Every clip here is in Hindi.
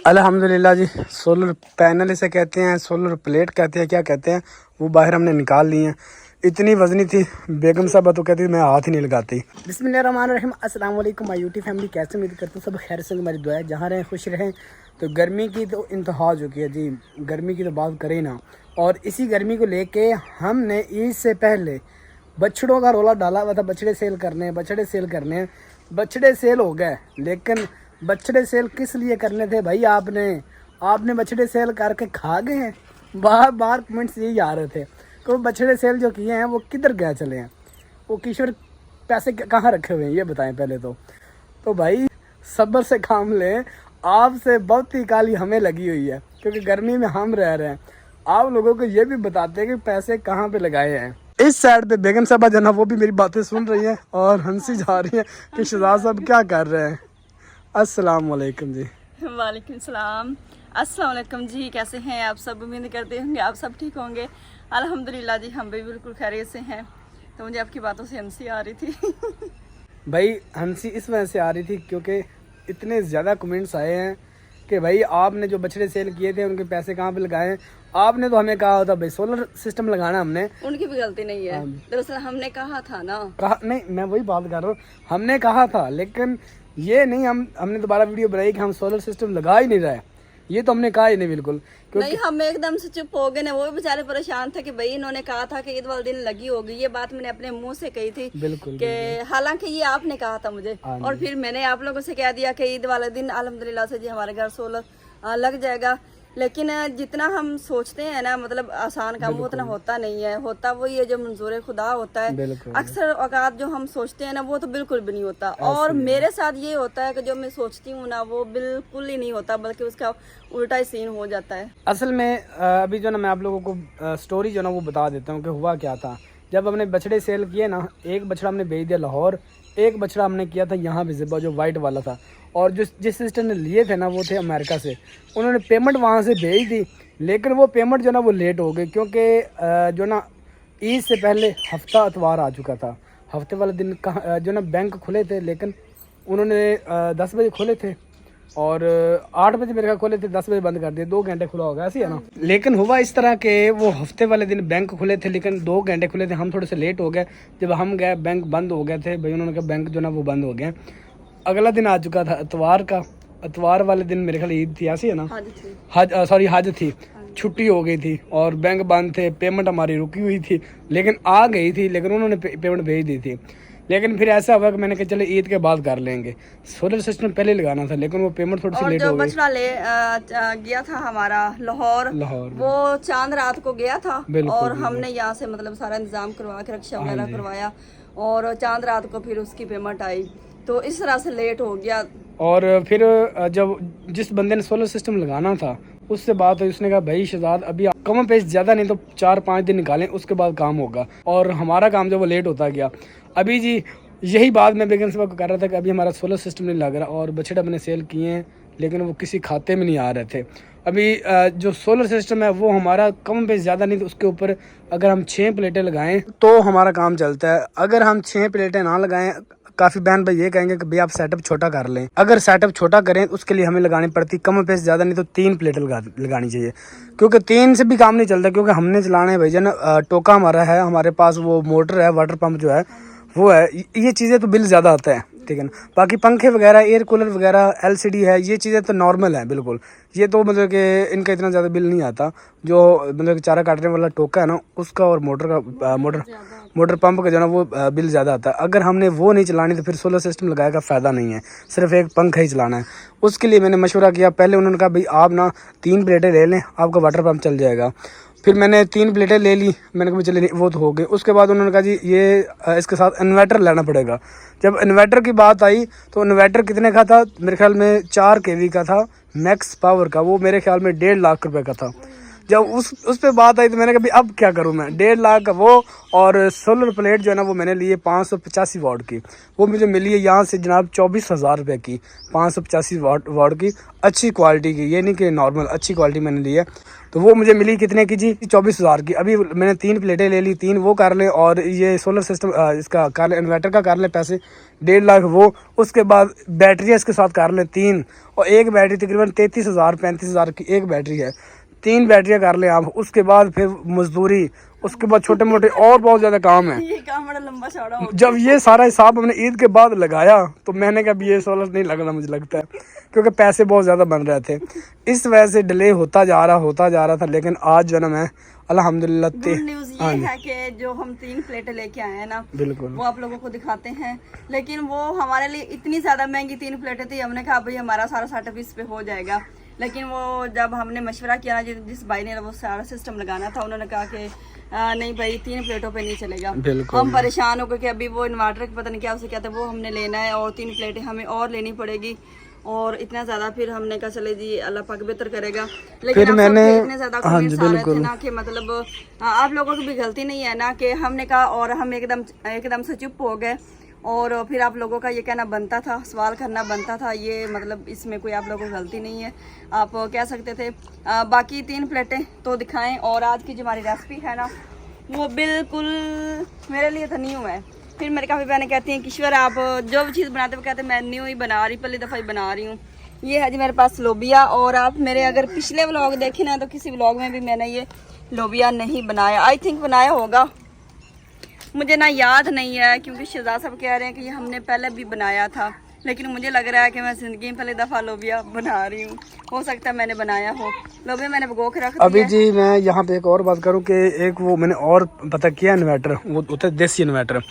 अल्हम्दुलिल्लाह जी। सोलर पैनल इसे कहते हैं, सोलर प्लेट कहते हैं, क्या कहते हैं, वो बाहर हमने निकाल ली हैं। इतनी वजनी थी, बेगम साहब तो कहती मैं हाथ ही नहीं लगाती। बिस्मिल्लाहिर्रहमानिर्रहीम, अस्सलाम वालेकुम माय यूट्यूब फैमिली। कैसे उम्मीद करते हैं सब खैर से, हमारी दुआ है जहाँ रहें खुश रहें। तो गर्मी की तो इंतहा हो चुकी है जी, गर्मी की तो बात करें ना। और इसी गर्मी को लेके हमने ईद से पहले बछड़ों का रोला डाला हुआ था, बछड़े सेल करने हैं। बछड़े सेल हो गए, लेकिन बछड़े सेल किस लिए करने थे भाई? आपने बछड़े सेल करके खा गए हैं। बार बार कमेंट्स यही आ रहे थे कि वो बछड़े सेल जो किए हैं वो किधर गए चले हैं, वो किशोर पैसे कहाँ रखे हुए हैं, ये बताएं पहले तो भाई सब्र से काम लें। आपसे बहुत ही काली हमें लगी हुई है, क्योंकि गर्मी में हम रह रहे हैं। आप लोगों को ये भी बताते हैं कि पैसे कहाँ पे लगाए हैं। इस साइड पे बेगम साहबा जना वो भी मेरी बातें सुन रही हैं और हंसी जा रही है कि शहजाद साहब क्या कर रहे हैं। अस्सलाम वालेकुम जी। वालेकुम सलाम। अस्सलाम वालेकुम जी, कैसे हैं आप सब? उम्मीद करते होंगे आप सब ठीक होंगे। अल्हम्दुलिल्लाह जी, हम भी बिल्कुल खैरियत से हैं। तो मुझे आपकी बातों से हंसी आ रही थी। भाई हंसी इस वजह से आ रही थी क्योंकि इतने ज़्यादा कमेंट्स आए हैं कि भाई आपने जो बछड़े सेल किए थे उनके पैसे कहाँ पे लगाए हैं। आपने तो हमें कहा होता भाई सोलर सिस्टम लगाना। हमने उनकी भी गलती नहीं है, दरअसल हमने कहा था ना। कहा नहीं, मैं वही बात कर रहा हूँ, हमने कहा था, लेकिन ये नहीं हमने दोबारा वीडियो बनाई कि हम सोलर सिस्टम लगा ही नहीं रहे। ये तो हमने कहा ही नहीं बिल्कुल, नहीं, हम एकदम से चुप हो गए ना। वो भी बेचारे परेशान थे कि भाई इन्होंने कहा था कि ईद वाले दिन लगी होगी। ये बात मैंने अपने मुंह से कही थी बिल्कुल कि हालांकि ये आपने कहा था मुझे, और फिर मैंने आप लोगों से कह दिया कि ईद वाले दिन अल्हम्दुलिल्लाह से जी हमारे घर सोलर लग जाएगा। लेकिन जितना हम सोचते हैं ना, मतलब आसान काम, वो उतना होता नहीं है। होता वही है जो मंजूर खुदा होता है। अक्सर औकात जो हम सोचते हैं ना, वो तो बिल्कुल भी नहीं होता। और मेरे साथ ये होता है कि जो मैं सोचती हूँ ना, वो बिल्कुल ही नहीं होता, बल्कि उसका उल्टा ही सीन हो जाता है। असल में अभी जो ना मैं आप लोगों को स्टोरी जो ना वो बता देता हूँ कि हुआ क्या था। जब हमने बछड़े सेल किए ना, एक बछड़ा हमने बेच दिया लाहौर, एक बछड़ा हमने किया था यहाँ विजिबा जो वाइट वाला था। और जिस सिस्टर ने लिए थे ना वो थे अमेरिका से। उन्होंने पेमेंट वहाँ से भेज दी, लेकिन वो पेमेंट जो ना वो लेट हो गई, क्योंकि जो ना ईद से पहले हफ्ता इतवार आ चुका था। हफ्ते वाले दिन का जो ना बैंक खुले थे, लेकिन उन्होंने 10 बजे खोले थे और 8 बजे मेरे ख्याल खोले थे, 10 बजे बंद कर दिए। 2 घंटे खुला होगा, ऐसी है ना। लेकिन हुआ इस तरह के वो हफ्ते वाले दिन बैंक खुले थे, लेकिन 2 घंटे खुले थे। हम थोड़े से लेट हो गए। जब हम गए बैंक बंद हो गए थे भाई। उन्होंने कहा बैंक जो ना वो बंद हो गए। अगला दिन आ चुका था इतवार का। इतवार वाले दिन मेरे ख्याल ईद थी, ऐसी है ना, हज थी, छुट्टी हो गई थी और बैंक बंद थे। पेमेंट हमारी रुकी हुई थी, लेकिन आ गई थी, लेकिन उन्होंने पेमेंट भेज दी थी। लेकिन फिर ऐसा हुआ कि मैंने कहा चले ईद के बाद कर लेंगे। सोलर सिस्टम पहले लगाना था, लेकिन वो पेमेंट थोड़ी सी लेट हो गई। बछड़ा ले गया था हमारा लाहौर, वो चांद रात को गया था। और हमने यहाँ से मतलब सारा इंतजाम करवा के रक्षा वगैरह करवाया, और चांद रात को फिर उसकी पेमेंट आई। तो इस तरह से लेट हो गया। और फिर जब जिस बंदे ने सोलर सिस्टम लगाना था उससे बात हुई, उसने कहा भाई शहजाद अभी कम पैस ज़्यादा नहीं तो 4-5 दिन निकालें, उसके बाद काम होगा। और हमारा काम जो वो लेट होता गया। अभी जी यही बात मैं बेगम साहब को कर रहा था कि अभी हमारा सोलर सिस्टम नहीं लग रहा, और बछड़े मैंने सेल किए हैं, लेकिन वो किसी खाते में नहीं आ रहे थे। अभी जो सोलर सिस्टम है वो हमारा कम पैस ज़्यादा नहीं तो उसके ऊपर अगर हम 6 प्लेटें लगाएं तो हमारा काम चलता है। अगर हम 6 प्लेटें ना लगाएं, काफ़ी बहन भाई ये कहेंगे कि भाई आप सेटअप छोटा कर लें। अगर सेटअप छोटा करें उसके लिए हमें लगानी पड़ती कम पैसे ज़्यादा नहीं तो 3 प्लेटें लगानी चाहिए, क्योंकि 3 से भी काम नहीं चलता। क्योंकि हमने चलाना है भैया ना, टोका हमारा है, हमारे पास वो मोटर है, वाटर पंप जो है वो है। ये चीज़ें तो बिल ज़्यादा आता है, ठीक है ना। बाकी पंखे वगैरह, एयर कूलर वगैरह, LCD है, ये चीज़ें तो नॉर्मल है बिल्कुल। ये तो मतलब कि इनका इतना ज़्यादा बिल नहीं आता। जो मतलब चारा काटने वाला टोका है ना उसका, और मोटर पंप का जो ना वो बिल ज़्यादा आता है। अगर हमने वो नहीं चलानी तो फिर सोलर सिस्टम लगाने का फ़ायदा नहीं है, सिर्फ एक पंखा ही चलाना है। उसके लिए मैंने मशवरा किया। पहले उन्होंने कहा भाई आप ना 3 प्लेटें ले लें, आपका वाटर पंप चल जाएगा। फिर मैंने 3 प्लेटें ले ली। मैंने कहा चलिए वो तो हो गई। उसके बाद उन्होंने कहा जी ये इसके साथ इन्वर्टर लेना पड़ेगा। जब इन्वर्टर की बात आई तो इन्वर्टर कितने का था? मेरे ख्याल में 4 kV का था, मैक्स पावर का। वो मेरे ख्याल में 1.5 लाख रुपए का था। जब उस पे बात आई तो मैंने कहा भाई अब क्या करूँ मैं, 1.5 लाख का वो, और सोलर प्लेट जो है ना वो मैंने लिए 585 वाट की, वो मुझे मिली है यहाँ से जनाब 24,000 रुपये की, 585 वाट की, अच्छी क्वालिटी की, ये नहीं कि नॉर्मल, अच्छी क्वालिटी मैंने ली है। तो वो मुझे मिली कितने की जी, 24,000 की। अभी मैंने 3 प्लेटें ले ली, 3 वो कर लें और ये सोलर सिस्टम इसका कर लें, इन्वर्टर का कर लें पैसे 1.5 लाख वो, उसके बाद बैटरियाँ इसके साथ कर लें 3, और एक बैटरी तकरीबन 33,000 35,000 की एक बैटरी है, 3 बैटरियाँ कर लें आप। उसके बाद फिर मजदूरी, उसके बाद छोटे मोटे और बहुत ज़्यादा काम है। ये काम बड़ा लंबा चौड़ा हो जब ये सारा हिसाब हमने ईद के बाद लगाया तो मैंने कहा ये सोलर नहीं लगना, मुझे लगता है, क्योंकि पैसे बहुत ज़्यादा बन रहे थे। इस वजह से डिले होता जा रहा था, लेकिन आज जो है ना मैं अल्हम्दुलिल्लाह गुड न्यूज़ ये है कि जो हम 3 प्लेटें लेके आए हैं ना, बिल्कुल वो आप लोगों को दिखाते हैं। लेकिन वो हमारे लिए इतनी ज़्यादा महंगी 3 प्लेटें थी, हमने कहा भाई हमारा सारा सेटअप इस पे हो जाएगा। लेकिन वो जब हमने मशवरा किया ना, जिस भाई ने वो सारा सिस्टम लगाना था, उन्होंने कहा कि नहीं भाई 3 प्लेटों पे नहीं चलेगा। हम परेशान हो गए कि अभी वो इन्वर्टर पता नहीं क्या उसे कहते हैं, वो हमने लेना है और 3 प्लेटें हमें और लेनी पड़ेगी, और इतना ज्यादा फिर हमने कहा चले जी अल्लाह पाक बेहतर करेगा। लेकिन फिर मैंने इतने ज्यादा कमेंट्स आ रहे थे ना कि मतलब आप लोगों की भी गलती नहीं है ना कि हमने कहा, और हम एकदम से चुप हो गए, और फिर आप लोगों का ये कहना बनता था, सवाल करना बनता था, ये मतलब इसमें कोई आप लोगों की गलती नहीं है, आप कह सकते थे। बाकी 3 प्लेटें तो दिखाएं, और आज की जो हमारी रेसिपी है ना वो बिल्कुल मेरे लिए तो न्यू है। फिर मेरे काफ़ी बहनें कहती हैं किश्वर आप जो भी चीज़ बनाते हो कहते हैं मैं न्यू ही बना रही, पहली दफ़ा ही बना रही हूँ। ये है जी मेरे पास लोबिया, और आप मेरे अगर पिछले व्लॉग देखें ना तो किसी व्लॉग में भी मैंने ये लोबिया नहीं बनाया, आई थिंक बनाया होगा, मुझे ना याद नहीं है, क्योंकि शहजाद साहब कह रहे हैं कि ये हमने पहले भी बनाया था, लेकिन मुझे लग रहा है कि मैं ज़िंदगी में पहली दफ़ा लोबिया बना रही हूँ। हो सकता है मैंने बनाया हो। लोबिया मैंने भगो के रख दिया। अभी जी मैं यहाँ पे एक और बात करूँ कि एक वो मैंने और पता किया इन्वर्टर, वो होता है देसी इन्वर्टर,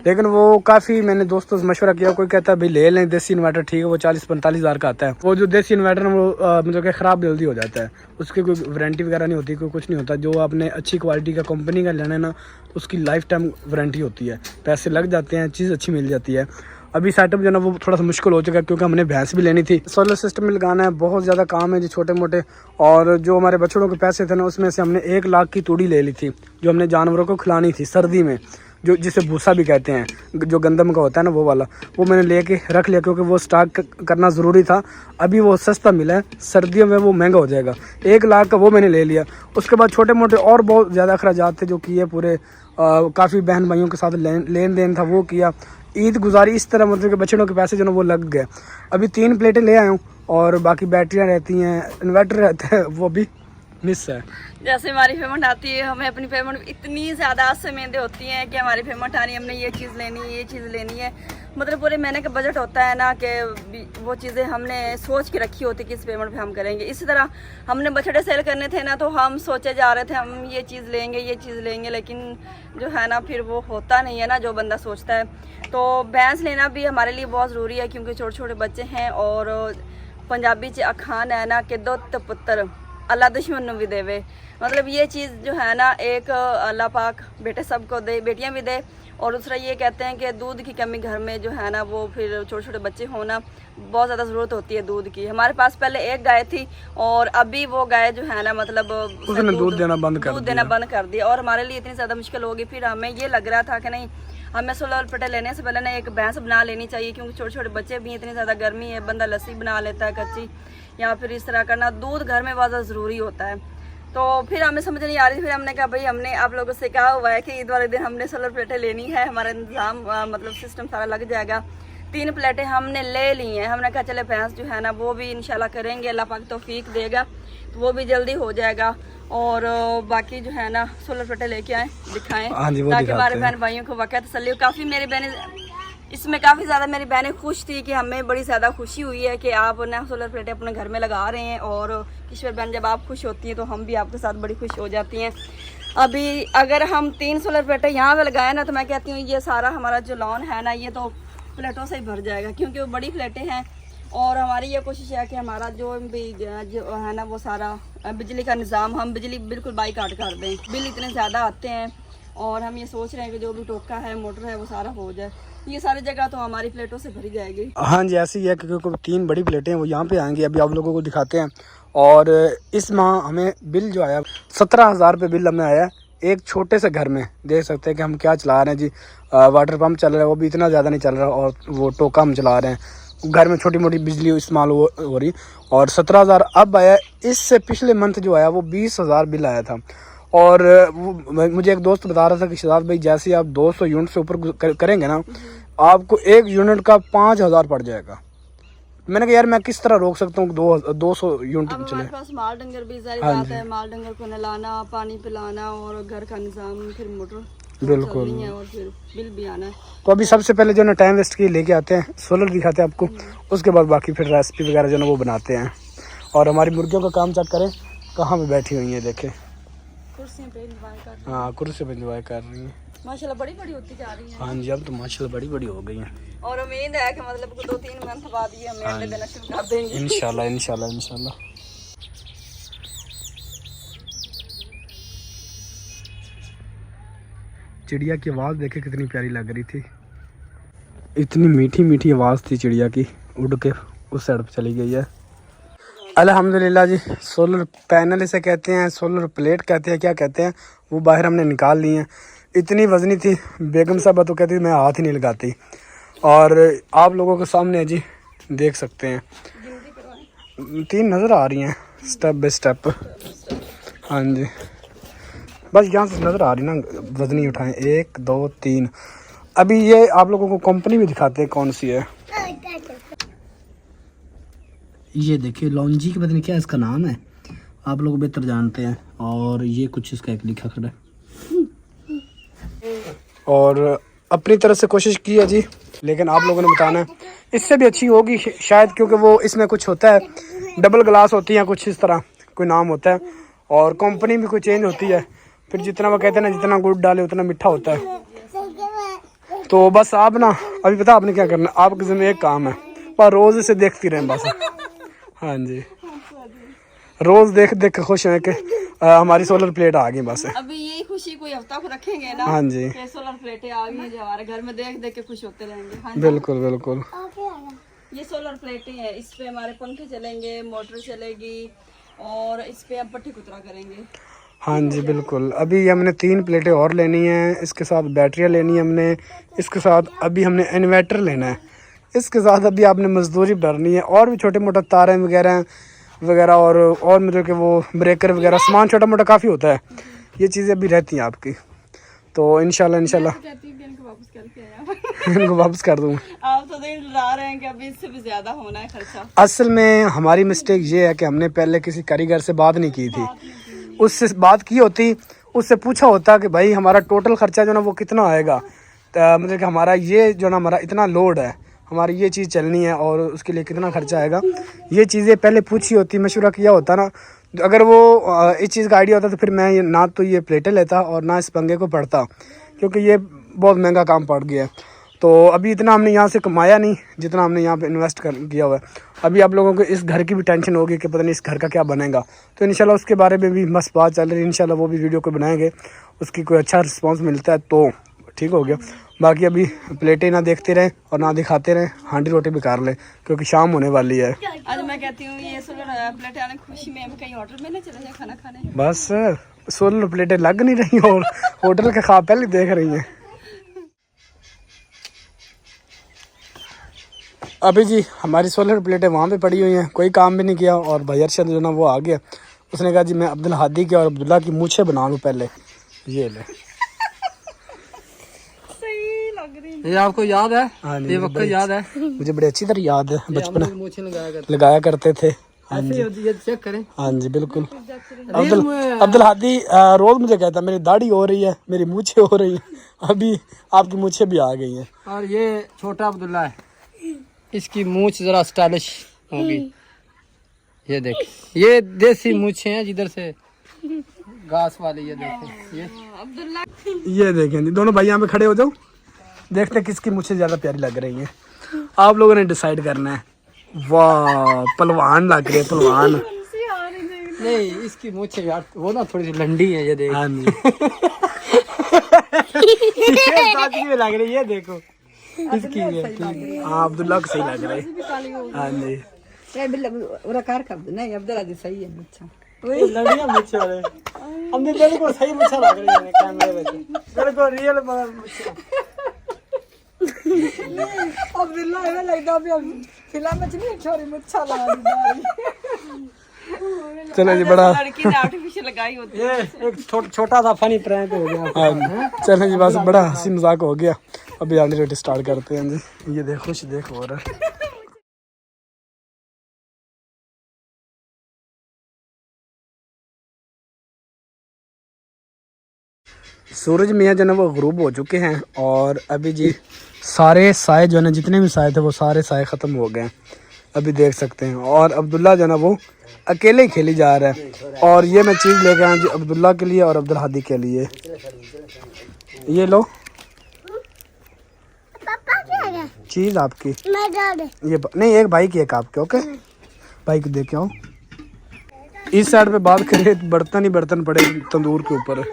लेकिन वो काफ़ी मैंने दोस्तों से मशवरा किया, कोई कहता है भाई ले लें देसी इन्वर्टर, ठीक है वो 40-45 हज़ार का आता है। वो जो देसी इन्वर्टर है वो मतलब कि ख़राब जल्दी हो जाता है, उसकी कोई वारंटी वगैरह नहीं होती, कोई कुछ नहीं होता। जो आपने अच्छी क्वालिटी का कंपनी का लेना है ना, उसकी लाइफ टाइम वारंटी होती है, पैसे लग जाते हैं, चीज़ अच्छी मिल जाती है। अभी सेटअप जो है ना वो थोड़ा सा मुश्किल हो चुका है, क्योंकि हमने भैंस भी लेनी थी, सोलर सिस्टम में लगाना है, बहुत ज़्यादा काम है जी छोटे मोटे। और जो हमारे बछड़ों के पैसे थे ना, उसमें से हमने 1 लाख की तूड़ी ले ली थी, जो हमने जानवरों को खिलानी थी सर्दी में, जो जिसे भूसा भी कहते हैं, जो गंदम का होता है ना वो वाला, वो मैंने लेके रख लिया, क्योंकि वो स्टॉक करना ज़रूरी था। अभी वो सस्ता मिला है, सर्दियों में वो महंगा हो जाएगा, 1 लाख का वो मैंने ले लिया। उसके बाद छोटे मोटे और बहुत ज़्यादा अखराजात थे जो किए, पूरे काफ़ी बहन भाइयों के साथ लेन देन था वो किया, ईद गुजारी इस तरह, मतलब कि बच्चों के पैसे जो ना वो लग गए। अभी 3 प्लेटें ले आया हूँ, और बाकी बैटरियाँ रहती हैं, इन्वर्टर रहता है, वो भी मिस है। जैसे हमारी पेमेंट आती है, हमें अपनी पेमेंट इतनी ज़्यादा उम्मीदें होती हैं कि हमारी पेमेंट आ रही है, हमने ये चीज़ लेनी है, ये चीज़ लेनी है, मतलब पूरे महीने का बजट होता है ना कि वो चीज़ें हमने सोच के रखी होती कि इस पेमेंट पे हम करेंगे। इसी तरह हमने बछड़े सेल करने थे ना, तो हम सोचे जा रहे थे हम ये चीज़ लेंगे, ये चीज़ लेंगे, लेकिन जो है ना फिर वो होता नहीं है ना जो बंदा सोचता है। तो भैंस लेना भी हमारे लिए बहुत ज़रूरी है, क्योंकि छोटे छोटे बच्चे हैं, और पंजाबी च अखान है ना कि दुध पुत्र अल्लाह दुश्मन भी देवे, मतलब ये चीज़ जो है ना एक अल्लाह पाक बेटे सबको दे, बेटियां भी दे। और दूसरा ये कहते हैं कि दूध की कमी घर में जो है ना वो फिर छोटे छोटे बच्चे होना बहुत ज़्यादा ज़रूरत होती है दूध की। हमारे पास पहले एक गाय थी, और अभी वो गाय जो है ना मतलब उसने दूध देना बंद कर दिया, और हमारे लिए इतनी ज़्यादा मुश्किल होगी। फिर हमें ये लग रहा था कि नहीं, हमें सोलर प्लेटें लेने से पहले ना एक भैंस बना लेनी चाहिए, क्योंकि छोटे छोटे बच्चे भी, इतनी ज़्यादा गर्मी है, बंदा लस्सी बना लेता है कच्ची, या फिर इस तरह करना, दूध घर में बहुत ज़्यादा ज़रूरी होता है। तो फिर हमें समझ नहीं आ रही, फिर हमने कहा भाई हमने आप लोगों से कहा हुआ है कि ईद वाले दिन हमने सोलर प्लेटें लेनी है, हमारा इंतज़ाम मतलब सिस्टम सारा लग जाएगा। 3 प्लेटें हमने ले ली हैं, हमने कहा चले भैंस जो है ना वो भी इंशाल्लाह करेंगे, अल्लाह पाक तौफीक देगा तो वो भी जल्दी हो जाएगा। और बाकी जो है ना सोलर प्लेटें लेके आए, दिखाएं, ताकि हमारे बहन भाइयों को वाकई तसल्ली हो। काफ़ी मेरी बहनें इसमें काफ़ी ज़्यादा मेरी बहनें खुश थी कि हमें बड़ी ज़्यादा खुशी हुई है कि आप ना सोलर प्लेटें अपने घर में लगा रहे हैं, और किश्वर बहन जब आप खुश होती हैं तो हम भी आपके साथ बड़ी खुश हो जाती हैं। अभी अगर हम 3 सोलर प्लेटें यहाँ पे लगाए ना, तो मैं कहती हूँ ये सारा हमारा जो लॉन है ना ये तो प्लेटों से ही भर जाएगा, क्योंकि वो बड़ी प्लेटें हैं। और हमारी ये कोशिश है कि हमारा जो भी जो है ना वो सारा बिजली का निज़ाम, हम बिजली बिल्कुल बाइकाट कर दें। बिल इतने ज़्यादा आते हैं, और हम ये सोच रहे हैं कि जो भी टोका है मोटर है वो सारा हो जाए। ये सारी जगह तो हमारी प्लेटों से भरी जाएगी। हाँ जी ऐसे ही है, क्योंकि 3 बड़ी प्लेटें हैं वो यहाँ पे आएंगी, अभी आप लोगों को दिखाते हैं। और इस माह हमें बिल जो आया 17,000 रुपये बिल हमें आया एक छोटे से घर में। देख सकते हैं कि हम क्या चला रहे हैं जी। वाटर पंप चल रहा है, वो भी इतना ज़्यादा नहीं चल रहा, और वो टोका हम चला रहे हैं। घर में छोटी मोटी बिजली इस्तेमाल हो रही। और 17,000 अब आया। इससे पिछले मंथ जो आया वो 20,000 बिल आया था। और वो मुझे एक दोस्त बता रहा था कि शहजाद भाई जैसे ही आप 200 यूनिट से ऊपर करेंगे ना, आपको एक यूनिट का 5,000 पड़ जाएगा। मैंने कहा यार मैं किस तरह रोक सकता हूँ 200 यूनिट अब चले। हमारे पास माल डंगर भी जारी बात है, माल डंगर को नहलाना, पानी पिलाना और घर का निजाम, फिर मोटर बिल्कुल है और फिर बिल भी आना है। तो अभी सबसे पहले जो ना टाइम वेस्ट की लेके आते हैं, सोलर दिखाते हैं आपको, उसके बाद बाकी फिर रेसिपी वगैरह जो ना वो बनाते हैं। और हमारी मुर्गियों का काम चेक करें कहाँ पे बैठी हुई है, देखें कुर्सियों पे इंजॉय कर रही हैं। हाँ कुर्सी पे इंजॉय कर रही हैं माशाल्लाह बड़ी बड़ी होती जा रही हैं। हाँ जी अब तो माशाल्लाह बड़ी बड़ी हो गई हैं। और उम्मीद है कि मतलब 2-3 मंथ बाद ये हमें अंडे देना शुरू कर देंगे इंशाल्लाह इंशाल्लाह इंशाल्लाह। चिड़िया की आवाज़ देखे कितनी प्यारी लग रही थी, इतनी मीठी मीठी आवाज़ थी चिड़िया की, उड़ के उस साइड पर चली गई है। अल्हम्दुलिल्लाह जी। सोलर पैनल इसे कहते हैं, सोलर प्लेट कहते हैं, क्या कहते हैं, वो बाहर हमने निकाल ली हैं। इतनी वजनी थी, बेगम साहबा तो कहती मैं हाथ ही नहीं लगाती। और आप लोगों के सामने है जी, देख सकते हैं 3 नज़र आ रही हैं स्टेप बाय स्टेप। हाँ जी बस यहाँ से नज़र आ रही ना, वजनी उठाएं 1 2 3। अभी ये आप लोगों को कंपनी भी दिखाते हैं कौन सी है। ये देखिए लॉन्जी के पता नहीं क्या इसका नाम है, आप लोग बेहतर जानते हैं। और ये कुछ इसका एक लिखा खड़ा है। और अपनी तरफ से कोशिश की है जी, लेकिन आप लोगों ने बताना है इससे भी अच्छी होगी शायद, क्योंकि वो इसमें कुछ होता है, डबल ग्लास होती है कुछ इस तरह कोई नाम होता है, और कंपनी भी कोई चेंज होती है। फिर जितना वो कहते हैं ना, जितना गुड़ डाले उतना मीठा होता है। तो बस आप ना अभी पता आपने क्या करना, आपके जिम्मे एक काम है, पर रोज़ इसे देखती रहें बस। हाँ जी रोज़ देख देख के खुश हैं कि हमारी सोलर प्लेट आ गई बस। अभी यही खुशी कोई हफ्ता को रखेंगे ना। हाँ जी सोलर प्लेटें आ गई हैं जो हमारे घर में देख देख के खुश होते रहेंगे। हाँ बिल्कुल बिल्कुल। ये सोलर प्लेटें हैं, इस पे हमारे पंखे चलेंगे, मोटर चलेगी और इस पे हम पट्टी कुतरा करेंगे। हाँ जी बिल्कुल। अभी हमने 3 प्लेटें और लेनी हैं, इसके साथ बैटरियाँ लेनी है हमने, इसके साथ अभी हमने इन्वर्टर लेना है, इसके साथ अभी आपने मजदूरी भरनी है, और भी छोटे मोटे तारें वगैरह वगैरह और मतलब कि वो ब्रेकर वगैरह सामान छोटा मोटा काफ़ी होता है, ये चीज़ें अभी रहती हैं आपकी। तो इंशाल्लाह इनको वापस कर दूँगा। आप तो दिन ला रहे हैं कि अभी इससे भी ज़्यादा होना है खर्चा। असल में हमारी मिस्टेक ये है कि हमने पहले किसी कारीगर से बात नहीं की थी। उससे बात की होती, उससे पूछा होता कि भाई हमारा टोटल खर्चा जो ना वो कितना आएगा, मतलब कि हमारा ये जो ना हमारा इतना लोड है, हमारी ये चीज़ चलनी है और उसके लिए कितना खर्चा आएगा, ये चीज़ें पहले पूछी होती, मशवरा किया होता ना। अगर वो इस चीज़ का आइडिया होता तो फिर मैं ना तो ये प्लेटें लेता और ना इस पंगे को पढ़ता, क्योंकि ये बहुत महंगा काम पड़ गया है। तो अभी इतना हमने यहाँ से कमाया नहीं जितना हमने यहाँ पे इन्वेस्ट किया हुआ है। अभी आप लोगों को इस घर की भी टेंशन होगी कि पता नहीं इस घर का क्या बनेगा, तो इंशाल्लाह उसके बारे में भी मस्त बात चल रही है। इंशाल्लाह वो भी वीडियो को बनाएंगे, उसकी कोई अच्छा रिस्पांस मिलता है तो ठीक हो गया। बाकी अभी प्लेटें ना देखते रहें और ना दिखाते रहें, हांडी रोटी भी कर लें क्योंकि शाम होने वाली है। आज मैं कहती हूँ ये सोलर प्लेटें आने खुशी में हम कहीं होटल में ना चले जाए खाना खाने। बस सोलर प्लेटें लग नहीं रही और होटल के ख्वाब पहले देख रही हैं। अभी जी हमारी सोलर प्लेटें वहाँ पे पड़ी हुई हैं, कोई काम भी नहीं किया। और भाई अरशद जो ना वो आ गया, उसने कहा जी मैं अब्दुल हादी के और अब्दुल्ला की मूछें बना लूँ पहले, ये ले। सही लग रही है। ये आपको याद है? हाँ ये वक्त याद है? मुझे बड़ी अच्छी तरह याद है, बचपन में मूछें लगाया करते थे। ऐसे ये चेक करें। हाँ जी बिल्कुल। अब्दुल हादी रोज मुझे कहता मेरी दाढ़ी हो रही है, मेरी मूछें हो रही है। अभी आपकी मूछें भी आ गई हैं। और ये छोटा अब्दुल्ला है, इसकी मूछ जरा स्टाइलिश होगी। ये देख, ये देसी मूछें हैं जिधर से घास वाली। ये देखें, ये देखें जी, दोनों भाई यहाँ पे खड़े हो जाओ, देखते हैं किसकी मूछें ज्यादा प्यारी लग रही हैं। आप लोगों ने डिसाइड करना है। वाह पहलवान लग रहे, पहलवान। नहीं इसकी मूछें यार वो ना थोड़ी सी लंडी है, ये देख। हाँ जी सादगी में लग रही है, ये देखो इसकी है। हाँ अब्दुल्ला को सही लग रहा है। हाँ जी नहीं अब्दुल्ला जी सही है। अच्छा लड़ियां मुझे वाले हमने बिल्कुल सही मुझे लग रही है कैमरे में, बिल्कुल रियल मुझे। अब्दुल्ला है लगता है अभी फिल्म में नहीं छोरी मुच्छा लगा दी। चलो जी बड़ा लड़की ने आर्टिफिशियल लगाई होती है। ये एक छोटा सा फनी प्रैंक हो गया। हाँ चलो जी बस बड़ा हंसी मजाक हो गया। अभी आंटी रोटी स्टार्ट करते हैं जी। ये देखो देखो हो रहा है। सूरज मियाँ जो है वो गुरूब हो चुके हैं और अभी जी सारे साए जो है ना, जितने भी साए थे वो सारे साए ख़त्म हो गए, अभी देख सकते हैं। और अब्दुल्ला जो है ना वो अकेले ही खेली जा रहा है। और ये मैं चीज़ लेके आया जी अब्दुल्ला के लिए और अब्दुल हादी के लिए। ये लो चीज़ आपकी, ये नहीं एक भाई की एक आपके। ओके भाई को दे के आओ। इस साइड पे बात करें बर्तन ही बर्तन पड़े तंदूर के ऊपर।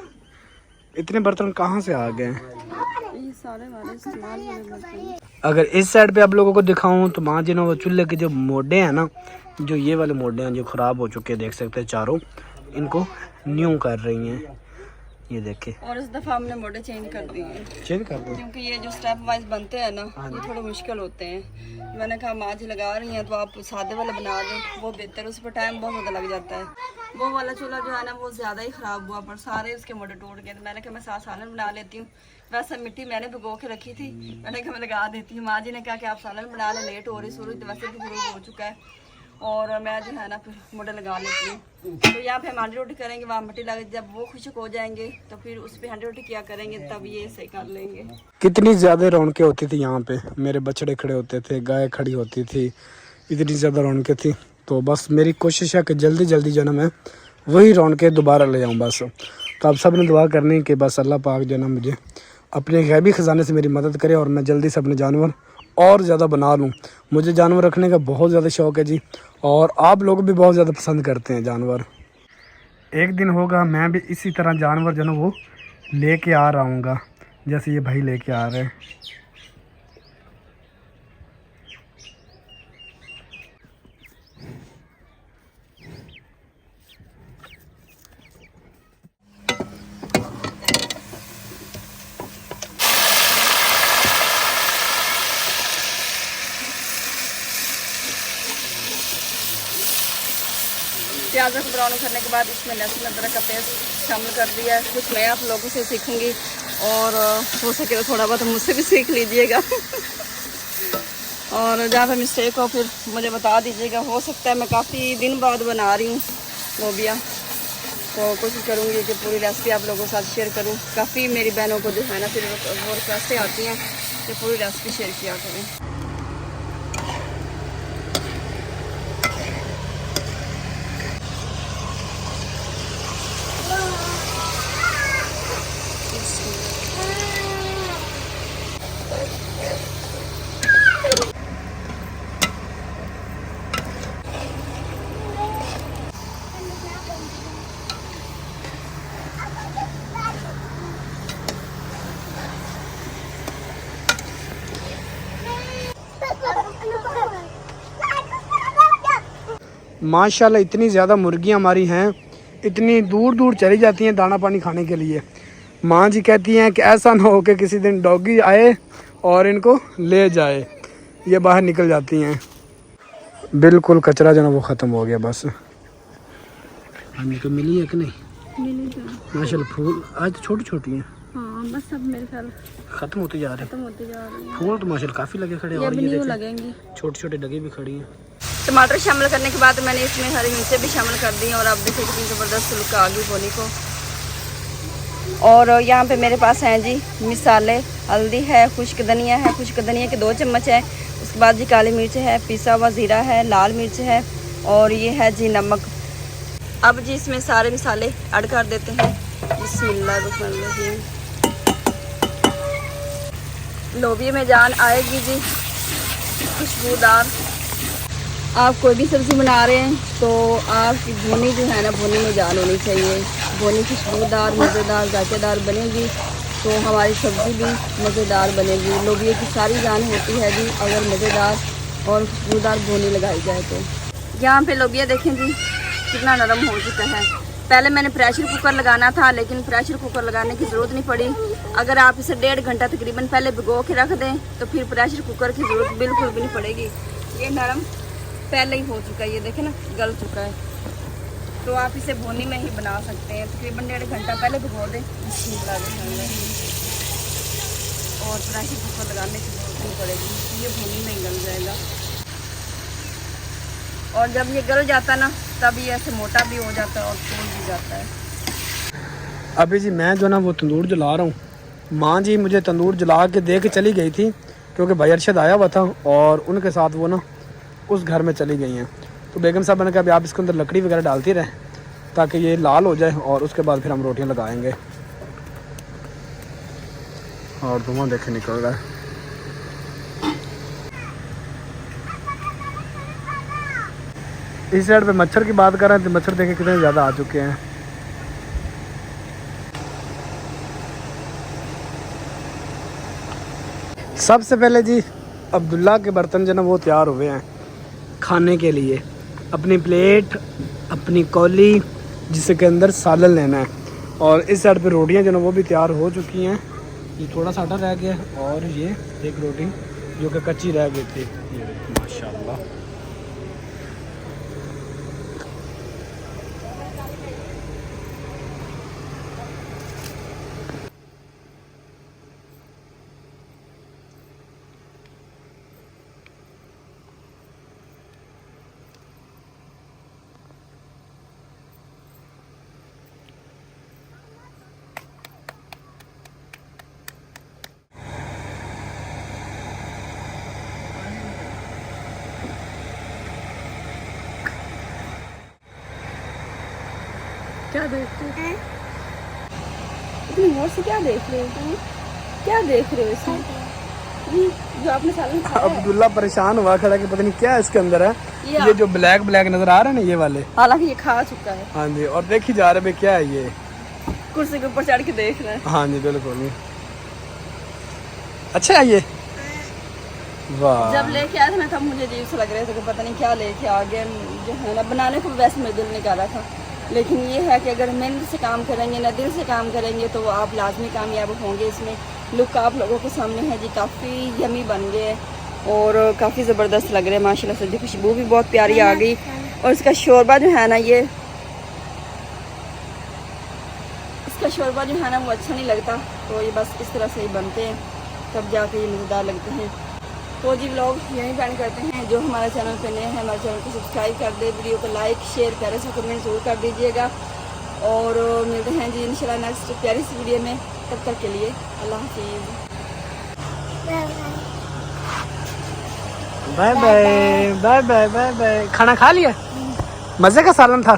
इतने बर्तन कहाँ से आ गए? ये सारे हमारे इस्तेमाल वाले बर्तन हैं। अगर इस साइड पे आप लोगों को दिखाऊं तो वहाँ जो वो चूल्हे के जो मोडे हैं ना, जो ये वाले मोडे हैं जो ख़राब हो चुके हैं, देख सकते हैं चारों, इनको न्यू कर रही हैं। ये देखे। और इस दफ़ा हमने मोडे चेंज कर दिए हैं, चेंज कर दो क्योंकि ये जो स्टेप वाइज बनते हैं ना ये थोड़े मुश्किल होते हैं। मैंने कहा माँ लगा रही हैं तो आप सादे वाला बना दें, वो बेहतर, उस पर टाइम बहुत ज़्यादा लग जाता है। वो वाला चूल्हा जो है ना वो ज़्यादा ही ख़राब हुआ, पर सारे उसके मोटे टूट गए। तो मैंने कहा मैं सालन बना लेती हूँ। वैसे मिट्टी मैंने भिगो के रखी थी, मैंने कहा मैं लगा देती हूँ। माँ जी ने कहा कि आप सालन बना लें, लेट हो रही, सूरज वैसे भी गुरूब हो चुका है और मैं जो है ना फिर मोटे लगा लेती हूँ। तो यहाँ पे हम हांडी रोटी करेंगे, वहाँ मिट्टी लगे, जब वो खुशक हो जाएंगे तो फिर उस पर हांडी रोटी किया करेंगे, तब ये सही कर लेंगे। कितनी ज़्यादा रौनकें होती थी यहाँ पे, मेरे बछड़े खड़े होते थे, गाय खड़ी होती थी, इतनी ज़्यादा रौनकें थी। तो बस मेरी कोशिश है कि जल्दी जल्दी जो ना मैं वही रौनकें दोबारा ले जाऊँ बस। तो आप सब ने दुआ करनी कि बस अल्लाह पाक जो ना मुझे अपने गैबी ख़जाने से मेरी मदद करे और मैं जल्दी से अपने जानवर और ज़्यादा बना लूँ। मुझे जानवर रखने का बहुत ज़्यादा शौक़ है जी, और आप लोग भी बहुत ज़्यादा पसंद करते हैं जानवर। एक दिन होगा मैं भी इसी तरह जानवर जो ना वो लेके आ रहा हूँगा, जैसे ये भाई लेके आ रहे हैं। प्याज को ब्राउन करने के बाद इसमें लहसुन अदरक का पेस्ट शामिल कर दिया है। कुछ मैं आप लोगों से सीखूंगी और हो सके तो थोड़ा बहुत मुझसे भी सीख लीजिएगा। और जहाँ पर मिस्टेक हो फिर मुझे बता दीजिएगा। हो सकता है मैं काफ़ी दिन बाद बना रही हूँ लोबिया, तो कोशिश करूँगी कि पूरी रेसिपी आप लोगों के साथ शेयर करूँ। काफ़ी मेरी बहनों को जो है ना फिर वो रिक्वेस्टें आती हैं कि पूरी रेसिपी शेयर किया करें। माशाल्लाह इतनी ज़्यादा मुर्गियाँ हमारी हैं, इतनी दूर दूर चली जाती हैं दाना पानी खाने के लिए। माँ जी कहती हैं कि ऐसा ना हो कि किसी दिन डॉगी आए और इनको ले जाए, ये बाहर निकल जाती हैं। बिल्कुल कचरा जो ना वो ख़त्म हो गया बस। हमें को मिली है कि नहीं? मिली तो माशाल्लाह फूल आज तो छोटी छोटी हैं। हाँ बस अब मेरे ख्याल ख़त्म होते जा रहे खत्म होती जा रही है। फूल तो माशाल्लाह काफ़ी लगे खड़े, और ये न्यू देखें लगेंगी। छोटे छोटे लगे भी खड़ी हैं। टमाटर शामिल करने के बाद मैंने इसमें हरी मिर्चें भी शामिल कर दी और आप देखिए कितनी ज़बरदस्त लुक आ गई बोली को। और यहाँ पे मेरे पास हैं जी मिसाले, हल्दी है, खुश्क धनिया है, खुश्क धनिया के 2 चम्मच है। उसके बाद जी काली मिर्च है, पिसा हुआ ज़ीरा है, लाल मिर्च है और ये है जी नमक। अब जी इसमें सारे मसाले ऐड कर देते हैं। बिस्मिल्लाहिर्रहमानिर्रहीम। लोबिया में जान आएगी जी खुशबूदार। आप कोई भी सब्ज़ी बना रहे हैं तो आपकी भुनी जो है ना भुनी में जान होनी चाहिए। भुनी खुशबूदार मज़ेदार जायकेदार बनेगी तो हमारी सब्ज़ी भी मज़ेदार बनेगी। लोबिया की सारी जान होती है जी अगर मज़ेदार और खुशबूदार भुनी लगाई जाए तो। यहाँ पे लोबिया देखें जी कितना नरम हो चुका है। पहले मैंने प्रेशर कुकर लगाना था, लेकिन प्रेशर कुकर लगाने की ज़रूरत नहीं पड़ी। अगर आप इसे 1.5 घंटा तकरीबन पहले भिगो के रख दें तो फिर प्रेशर कुकर की ज़रूरत बिल्कुल भी नहीं पड़ेगी। ये नरम पहले ही हो चुका है, ये देखें ना गल चुका है। तो आप इसे भुनी में ही बना सकते हैं। तकरीबन 1.5 घंटा पहले भिगो दें और प्रेशर कुकर लगाने की ज़रूरत नहीं पड़ेगी, ये भुनी में ही गल जाएगा। और जब ये गल जाता ना तब ये ऐसे मोटा भी हो जाता है और फूल भी जाता है। अभी जी मैं जो ना वो तंदूर जला रहा हूँ। माँ जी मुझे तंदूर जला के दे के चली गई थी, क्योंकि भाई अरशद आया हुआ था और उनके साथ वो ना उस घर में चली गई हैं। तो बेगम साहब ने कहा अभी आप इसके अंदर लकड़ी वगैरह डालती रहें ताकि ये लाल हो जाए और उसके बाद फिर हम रोटियां लगाएंगे। और धुआं देखे निकल रहा है। इस साइड पे मच्छर की बात कर रहे हैं तो मच्छर देखे कितने ज़्यादा आ चुके हैं। सबसे पहले जी अब्दुल्ला के बर्तन जो ना वो तैयार हुए हैं खाने के लिए। अपनी प्लेट, अपनी कौली जिसके अंदर सालन लेना है। और इस साइड पे रोटियां जो ना वो भी तैयार हो चुकी हैं। ये थोड़ा सा आटा रह गया और ये एक रोटी जो कि कच्ची रह गई थी। ये माशाल्लाह। क्या देखते हो? इतनी गौर से क्या देख रहे हो? क्या देख रहे हो इसमें? ये जो आपने सालन खाया है। अब्दुल्ला परेशान हुआ खड़ा कि पता नहीं क्या इसके अंदर है। ये जो ब्लैक ब्लैक नजर आ रहा है ना ये वाले, हालांकि ये खा चुका है। हाँ जी। और देखी जा रहे क्या है ये, कुर्सी के ऊपर चढ़ के देख रहे हैं। हाँ जी बिल्कुल। अच्छा है ये, वाह। जब लेके आया था ना तब मुझे अजीब सा लग रहा था कि पता नहीं क्या लेके आ गए। जो है ना बनाने को वैसे मेरे दिल नहीं कर रहा था, लेकिन ये है कि अगर मेहनत से काम करेंगे ना दिल से काम करेंगे तो आप लाजमी कामयाब होंगे। इसमें लुक आप लोगों के सामने है जी, काफ़ी यमी बन गए और काफ़ी ज़बरदस्त लग रहे हैं माशाल्लाह से। खुशबू भी बहुत प्यारी आ गई और इसका शोरबा जो है ना इसका शोरबा जो है ना वो अच्छा नहीं लगता। तो ये बस इस तरह से ही बनते हैं तब जाके ये मज़ेदार लगते हैं। तो जी व्लॉग यहीं पेंड करते हैं। जो हमारे चैनल पे नए हैं हमारे चैनल को सब्सक्राइब कर दे, वीडियो को लाइक शेयर प्यारे से कमेंट ज़रूर कर दीजिएगा। और मिलते हैं जी इंशाल्लाह नेक्स्ट प्यारी सी वीडियो में। तब तक के लिए अल्लाह हाफिज़, bye bye bye bye bye bye. खाना खा लिया? मज़े का सालन था।